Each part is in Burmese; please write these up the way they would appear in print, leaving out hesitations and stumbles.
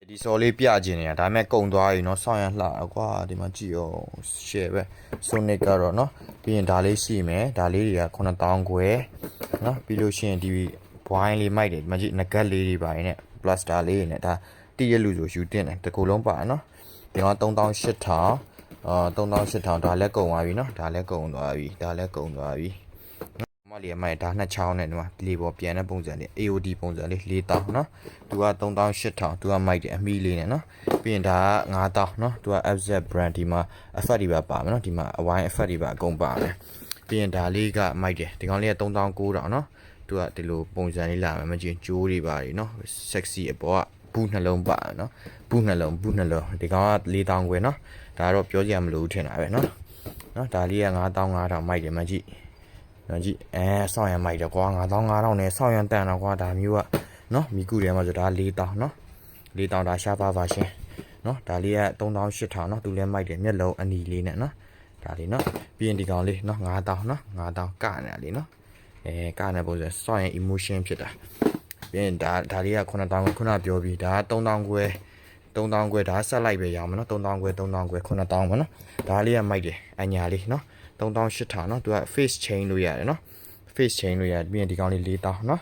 ဒီစော်လေးပြခြင်းနေတာဒါပေမဲ့ကုံသွားပြီเนาะဆောင်းရလှကွာဒီမှာကြည့်အောင် share ပဲ Sonic ကတော့เนาะပြီးရင်ဒါလေးရှိမယ်ဒါလေးတွေက9000ခွဲเนาะပြီးလို့ရှိရင်ဒီ wine လေးမိုက်တယ်ဒီမှာကြည့်ငကက်လေးတွေပါရင်နဲ့ plaster လေးတွေနဲ့ဒါတည့်ရလူဆိုယူတင်တယ်တကူလုံးပါเนาะဒီမှာ3800 3800ဒါလည်းကုံသွားပြီเนาะဒါလည်းကုံသွားပြီဒါလည်းကုံသွားပြီမလေးမိုက်ဒါနှစ်ချောင်းနဲ့ဒီမှာလေပေါ်ပြန်တဲ့ပုံစံလေး AOD ပုံစံလေး4000เนาะသူက3800သူကမိုက်တယ်အမီလေးနဲ့เนาะပြီးရင်ဒါက9000เนาะသူက FZ brand ဒီမှာ effect တွေပါမယ်เนาะဒီမှာအဝိုင်း effect တွေပါအကုန်ပါမယ်ပြီးရင်ဒါလေးကမိုက်တယ်ဒီကောင်လေးက3900เนาะသူကဒီလိုပုံစံလေးလာမယ်မကျင်ကျိုးတွေပါเนาะ sexy အပေါ်ကဘူးနှလုံးပါเนาะဘူးနှလုံးဒီကောင်က4000ခွဲเนาะဒါတော့ပြောကြရမလို့ထင်တာပဲเนาะဒါလေးက9500မိုက်တယ်မကြည့်နော်ကြည့်ဆောင်းရမိုက်တယ်ကွာ9500နဲ့ဆောင်းရတန်တော့ကွာဒါမျိုးကနော်မိကူထဲမှာဆိုဒါ4000နော်4000ဒါရှားပါပါရှင်နော်ဒါလေးက3800နော်သူလည်းမိုက်တယ်မျက်လုံးအနီလေးနဲ့နော်ဒါလေးနော်ပြီးရင်ဒီကောင်လေးနော်9000နော်9000ကနေတာလေးနော်ကနေပုံစံဆောင်းရ emotion ဖြစ်တာပြီးရင်ဒါလေးက9000ခုနပြောပြီးဒါ3000ခွဲဒါဆက်လိုက်ပဲရအောင်နော်3000ခွဲ9000ပါနော်ဒါလေးကမိုက်တယ်အညာလေးနော်3800เนาะသူက face chain လို့ရတယ်เนาะ face chain လို့ရပြီးရင်ဒီကောင်လေး4000เนาะ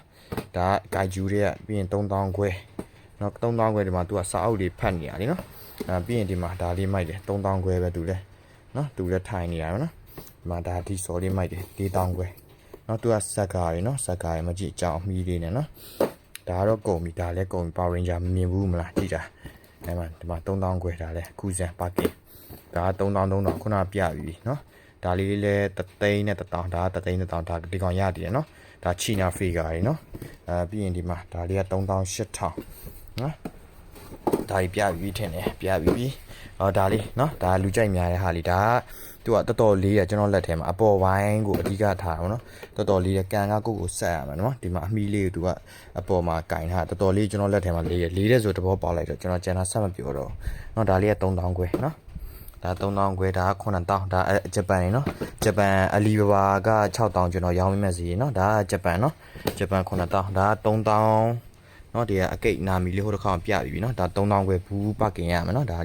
ဒါကဂိုင်ဂျူတွေကပြီးရင်3000ခွဲเนาะ3000ခွဲဒီမှာသူကစာအုပ်တွေဖတ်နေရတယ်เนาะပြီးရင်ဒီမှာဒါလေးမိုက်တယ်3000ခွဲပဲသူလဲเนาะသူလည်းထိုင်နေရเนาะဒီမှာဒါဒီစော်လေးမိုက်တယ်4000ခွဲเนาะသူကစက်ကားတွေเนาะစက်ကားတွေမကြည့်အကြောင်းအမီးလေးနဲ့เนาะဒါကတော့ကုန်ပြီဒါလည်းကုန်ပြီ Power Ranger မမြင်ဘူးမလားကြည့်တာဒီမှာ3000ခွဲဒါလည်းခုစံပါကင်ဒါ3000ခုနပြပြီเนาะဒါလေးလည်း3သိန်းနဲ့1000ဒါ3သိန်း1000ဒါဒီကောင်ရတယ်နော်ဒါချီနာဖီဂါတွေနော်ပြီးရင်ဒီမှာဒါလေးက3800နော်ဒါကြီးပြပြီးထင်တယ်ပြပြီးဒါလေးနော်ဒါလူကြိုက်များတဲ့ဟာလေးဒါကသူကတော်တော်လေးရကျွန်တော်လက်ထဲမှာအပေါ်ဝိုင်းကိုအဓိကထားအောင်နော်တော်တော်လေးရကန်ကကိုဆက်ရမှာနော်ဒီမှာအမီလေးကိုသူကအပေါ်မှာကင်ထားတော်တော်လေးကျွန်တော်လက်ထဲမှာလေးတဲ့ဆိုတဘောပေါက်လိုက်တော့ကျွန်တော်ကျန်တာဆက်မပြောတော့နော်ဒါလေးက3000ခွဲနော်ဒါ3000ခွဲဒါ9000ဒါဂျပန်ရေနော်ဂျပန်အလီဘာဘာက6000ကျွန်တော်ရောင်းမိမဲ့စီရေနော်ဒါကဂျပန်နော်ဂျပန်9000ဒါ3000နော်ဒီကအကိတ်နာမီလေးဟိုတစ်ခါပြပြီနော်ဒါ3000ခွဲဘူးပကင်ရမယ်နော်ဒါ